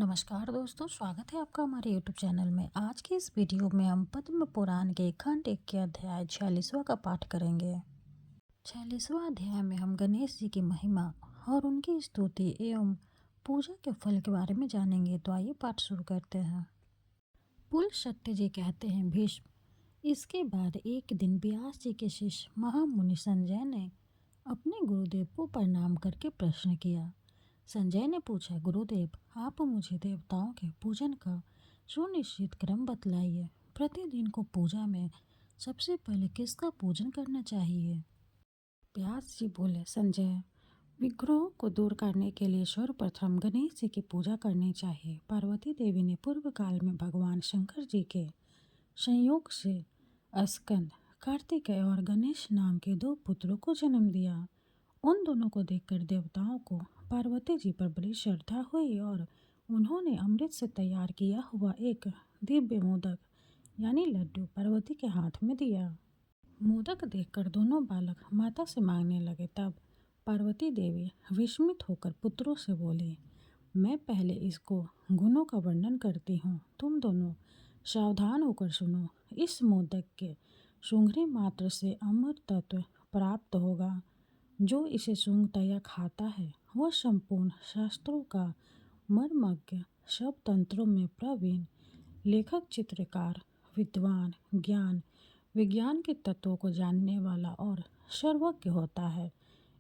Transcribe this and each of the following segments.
नमस्कार दोस्तों, स्वागत है आपका हमारे यूट्यूब चैनल में। आज की इस वीडियो में हम पद्म पुराण के खंड 1 के अध्याय 46वां का पाठ करेंगे। 46वां अध्याय में हम गणेश जी की महिमा और उनकी स्तुति एवं पूजा के फल के बारे में जानेंगे। तो आइए पाठ शुरू करते हैं। पुल सत्य जी कहते हैं, भीष्म, इसके बाद एक दिन व्यास जी के शिष्य महामुनि संजय ने अपने गुरुदेव को प्रणाम करके प्रश्न किया। संजय ने पूछा, गुरुदेव, आप मुझे देवताओं के पूजन का सुनिश्चित क्रम बतलाइए। प्रतिदिन को पूजा में सबसे पहले किसका पूजन करना चाहिए? व्यास जी बोले, संजय, विग्रहों को दूर करने के लिए सर्वप्रथम गणेश जी की पूजा करनी चाहिए। पार्वती देवी ने पूर्व काल में भगवान शंकर जी के संयोग से स्कंद, कार्तिकेय और गणेश नाम के 2 पुत्रों को जन्म दिया। उन दोनों को देखकर देवताओं को पार्वती जी पर बड़ी श्रद्धा हुई और उन्होंने अमृत से तैयार किया हुआ एक दिव्य मोदक यानी लड्डू पार्वती के हाथ में दिया। मोदक देखकर दोनों बालक माता से मांगने लगे। तब पार्वती देवी विस्मित होकर पुत्रों से बोली, मैं पहले इसको गुणों का वर्णन करती हूँ, तुम दोनों सावधान होकर सुनो। इस मोदक के सूंघने मात्र से अमर तत्व प्राप्त होगा। जो इसे सूंघता या खाता है वह संपूर्ण शास्त्रों का मर्मज्ञ, सब तंत्रों में प्रवीण, लेखक, चित्रकार, विद्वान, ज्ञान विज्ञान के तत्वों को जानने वाला और सर्वज्ञ होता है।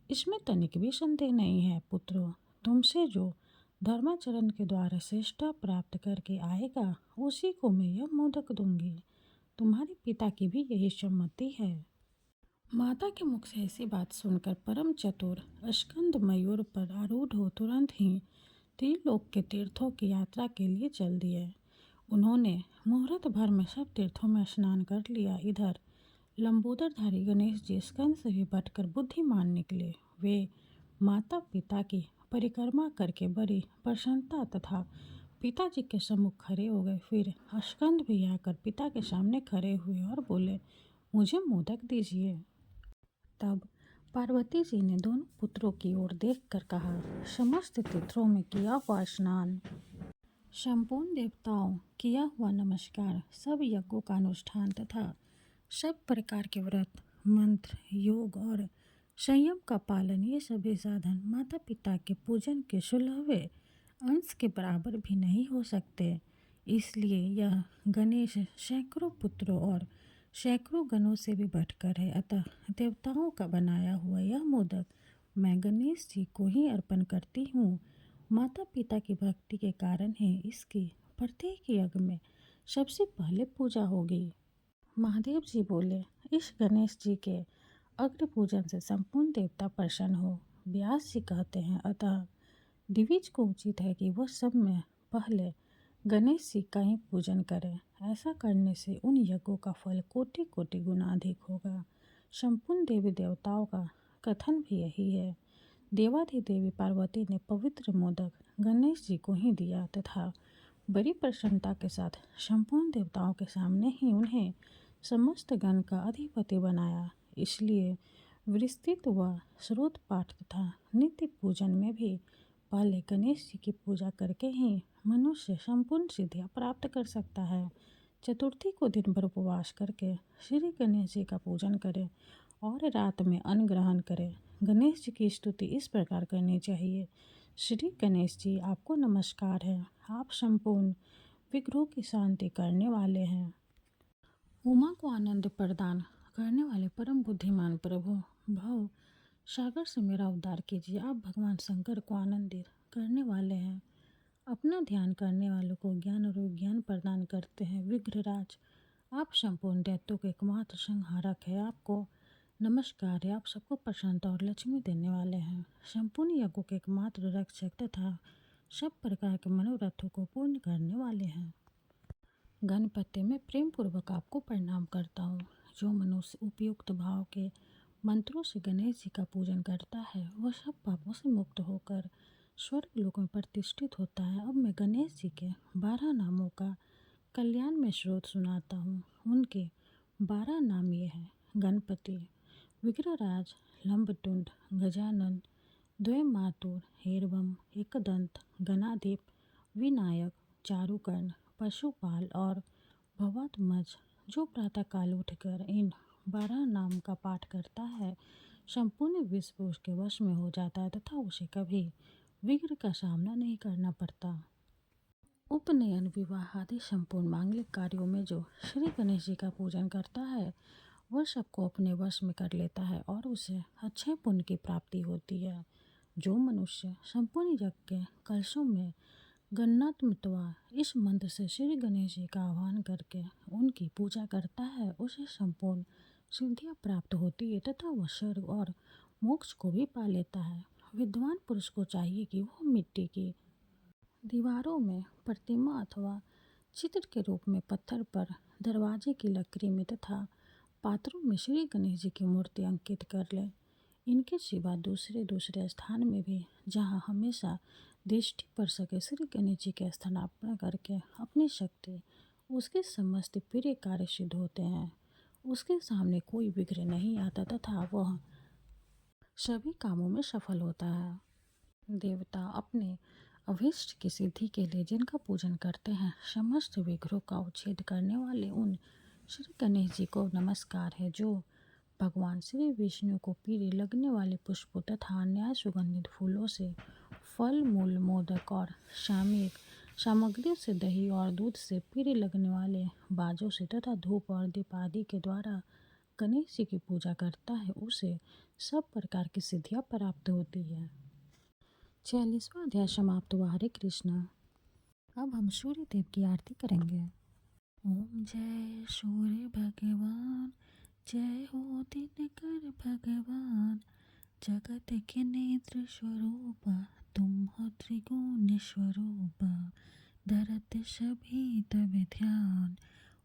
इसमें तनिक भी संदेह नहीं है। पुत्रों, तुमसे जो धर्माचरण के द्वारा श्रेष्ठता प्राप्त करके आएगा उसी को मैं यह मोदक दूंगी। तुम्हारे पिता की भी यही सम्मति है। माता के मुख से ऐसी बात सुनकर परम चतुर स्कंद मयूर पर आरूढ़ हो तुरंत ही त्रिलोक के तीर्थों की यात्रा के लिए चल दिए। उन्होंने मुहूर्त भर में सब तीर्थों में स्नान कर लिया। इधर लंबोदरधारी गणेश जी स्कंद से भी बढ़कर बुद्धिमान निकले। वे माता पिता की परिक्रमा करके बड़ी प्रसन्नता तथा पिताजी के सम्मुख खड़े हो गए। फिर स्कंद भी आकर पिता के सामने खड़े हुए और बोले, मुझे मोदक दीजिए। तब पार्वती जी ने दोनों पुत्रों की ओर देखकर कहा, समस्त तीर्थों में किया हुआ स्नान, संपूर्ण देवताओं किया हुआ नमस्कार, सब यज्ञों का अनुष्ठान तथा सब प्रकार के व्रत, मंत्र, योग और संयम का पालन, ये सभी साधन माता पिता के पूजन के 16वें अंश के बराबर भी नहीं हो सकते। इसलिए यह गणेश सैकड़ों पुत्रों और सैकड़ों गणों से भी बढ़कर है। अतः देवताओं का बनाया हुआ यह मोदक मैं गणेश जी को ही अर्पण करती हूँ। माता पिता की भक्ति के कारण ही इसकी प्रत्येक यज्ञ में सबसे पहले पूजा होगी। महादेव जी बोले, इस गणेश जी के अग्र पूजन से संपूर्ण देवता प्रसन्न हो। व्यास जी कहते हैं, अतः दिविज को उचित है कि वह सब में पहले गणेश जी का ही पूजन करें। ऐसा करने से उन यज्ञों का फल कोटि कोटि गुना अधिक होगा। संपूर्ण देवी देवताओं का कथन भी यही है। देवाधिदेवी पार्वती ने पवित्र मोदक गणेश जी को ही दिया तथा बड़ी प्रसन्नता के साथ संपूर्ण देवताओं के सामने ही उन्हें समस्त गण का अधिपति बनाया। इसलिए विस्तृत व स्रोत पाठ तथा नित्य पूजन में भी पहले गणेश जी की पूजा करके ही मनुष्य संपूर्ण सिद्धियाँ प्राप्त कर सकता है। चतुर्थी को दिन भर उपवास करके श्री गणेश जी का पूजन करें और रात में अन्न ग्रहण करें। गणेश जी की स्तुति इस प्रकार करनी चाहिए, श्री गणेश जी, आपको नमस्कार है। आप संपूर्ण विग्रहों की शांति करने वाले हैं। उमा को आनंद प्रदान करने वाले परम बुद्धिमान प्रभु, भव सागर से मेरा उद्धार कीजिए। आप भगवान शंकर को आनंदित करने वाले हैं। अपना ध्यान करने वालों को ज्ञान और विज्ञान प्रदान करते हैं। विग्रहराज, आप संपूर्ण दैत्यों के एकमात्र संहारक है। आपको नमस्कार है। आप सबको प्रसन्नता और लक्ष्मी देने वाले हैं। संपूर्ण यज्ञों के एकमात्र रक्षक तथा सब प्रकार के मनोरथों को पूर्ण करने वाले हैं। गणपति, मैं प्रेम पूर्वक आपको प्रणाम करता हूँ। जो मनुष्य उपयुक्त भाव के मंत्रों से गणेश जी का पूजन करता है वह सब पापों से मुक्त होकर स्वर्ग लोक में प्रतिष्ठित होता है। अब मैं गणेश जी के 12 नामों का कल्याण में स्रोत सुनाता हूँ। उनके 12 नाम ये हैं, गणपति, विग्रहराज, लंबटुंड, गजानन, द्वयमातुर, हेरवम, एकदंत, गणाधिप विनायक, चारुकर्ण, पशुपाल और भवतमज। जो प्रातःकाल उठकर इन 12 नाम का पाठ करता है, संपूर्ण विश्व उसके वश में हो जाता है तथा उसे कभी विघ्न का सामना नहीं करना पड़ता। उपनयन, विवाह आदि संपूर्ण मांगलिक कार्यों में जो श्री गणेश जी का पूजन करता है, वह सबको अपने वश में कर लेता है और उसे अच्छे पुण्य की प्राप्ति होती है। जो मनुष्य संपूर्ण यज्ञ के कलशों में गणनात्मत्वा इस मंत्र से श्री गणेश जी का आह्वान करके उनकी पूजा करता है, उसे संपूर्ण सिद्धियाँ प्राप्त होती है तथा वह स्वर्ग और मोक्ष को भी पा लेता है। विद्वान पुरुष को चाहिए कि वह मिट्टी की दीवारों में प्रतिमा अथवा चित्र के रूप में पत्थर पर, दरवाजे की लकड़ी में तथा पात्रों में श्री गणेश जी की मूर्ति अंकित कर ले। इनके सिवा दूसरे दूसरे स्थान में भी जहाँ हमेशा दृष्टि पड़ सके श्री गणेश जी की स्थापना करके अपनी शक्ति उसके समस्त प्रिय कार्य सिद्ध होते हैं। उसके सामने कोई विघ्न नहीं आता तथा वह सभी कामों में सफल होता है। देवता अपने अभीष्ट की सिद्धि के लिए जिनका पूजन करते हैं, समस्त विघ्नों का उच्छेद करने वाले उन श्री गणेश जी को नमस्कार है, जो भगवान श्री विष्णु को प्रिय लगने वाले पुष्पों तथा अन्य सुगंधित फूलों से, फल मूल मोदक और सामयिक सामग्रियों से, दही और दूध से प्रिय लगने वाले बाजों से तथा धूप और दीप आदि के द्वारा गणेश जी की पूजा करता है, उसे सब प्रकार की सिद्धियां प्राप्त होती है। 46वां अध्याय समाप्त हुआ। हरे कृष्णा। अब हम सूर्य देव की आरती करेंगे। ओम जय सूर्य भगवान, जय हो दिनकर भगवान, जगत के नेत्र स्वरूपा, तुम हो त्रिगुण स्वरूपा, धरत सभी तब ध्यान।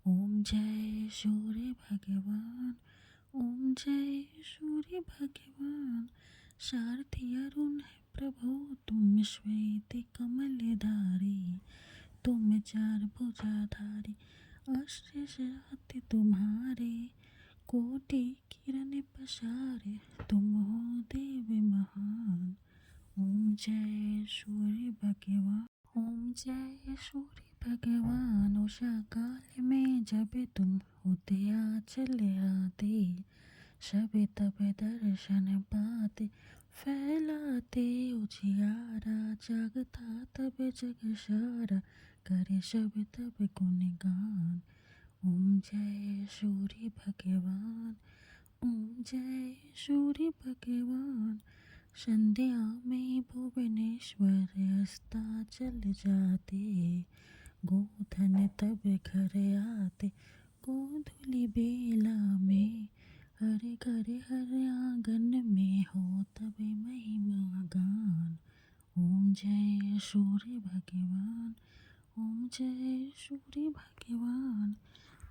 ओम जय सूर्य भगवान, ओम जय सूर्य भगवान, सारथी अरुण है प्रभु, तुम श्वेत कमलधारी, तुम चार भुजाधारी, अस्त्र हाथ तुम्हारे, कोटि किरण पसारे, तुम हो देव महान। ओम जय सूर्य भगवान, ओम जय सूर्य भगवान, उषा काल में जब तुम उदया चले आते, सब तब दर्शन पाते, फैलाते उजियारा, जागता तब जग सारा, करे सब तब गुणगान। ओम जय सूर्य भगवान, ओम जय सूर्य भगवान, संध्या में भुवनेश्वर अस्ताचल जाते, गोधन तब घर आते, गोधूलि बेला में, हरे घर हर आंगन में हो तब महिमा गान। ओम जय सूर्य भगवान, ओम जय सूर्य भगवान,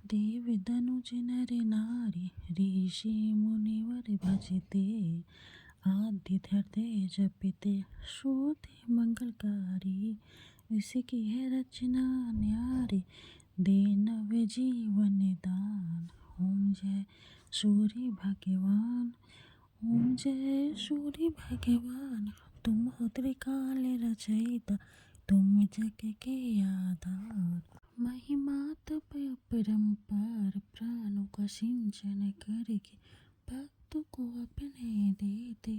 देव दनुज नर नारी, ऋषि मुनिवर भजते, आदि हृदय जपते, श्रुति मंगलकारी, इसकी है रचना न्यारी, दे नव जीवन दान। ओम जय सूर्य भगवान, ओम जय सूर्य भगवान, तुम हो त्रिकाल रचयिता, तुम जग के आधार, महिमा तप अपरंपार, प्राणों का सिंचन करके भक्त को अपने देते,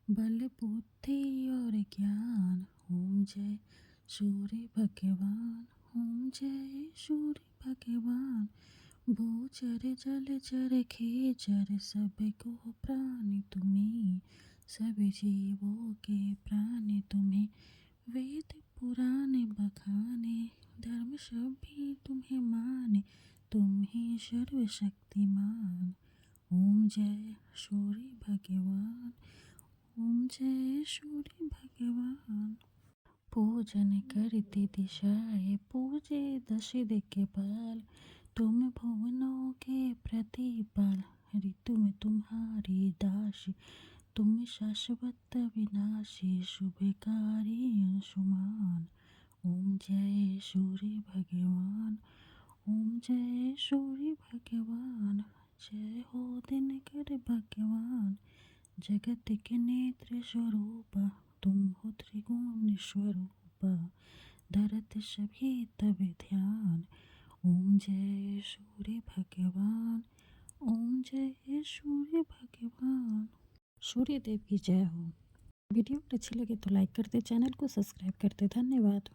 बल बुद्धि और ज्ञान। ओम जय सूर्य भगवान, ओम जय सूर्य भगवान, भूचर जलचर खेचर, सबको प्राणी तुम्हें, सभी जीवों के प्राणी तुम्हें, वेद पुराण बखाने, धर्म सभी तुम्हें माने, तुम ही सर्वशक्तिमान। ओम जय सूर्य भगवान, ओम जय सूर्य भगवान, पूजन करती दिशाए, पूजे दश दिक् पाल, तुम भुवनों के प्रतिपाल, ऋतु में तुम्हारी दासी, तुम शाश्वत विनाशी, शुभकारी अंशुमान। ओम जय सूर्य भगवान, ओम जय सूर्य भगवान, जय हो दिनकर भगवान, जगत के नेत्र स्वरूपा, तुम हो त्रिगुण स्वरूपा, धरत सभी तब ध्यान। ओम जय सूर्य भगवान, ओम जय सूर्य भगवान। सूर्य देव की जय हो। वीडियो अच्छी लगे तो लाइक कर दे, चैनल को सब्सक्राइब कर दे। धन्यवाद।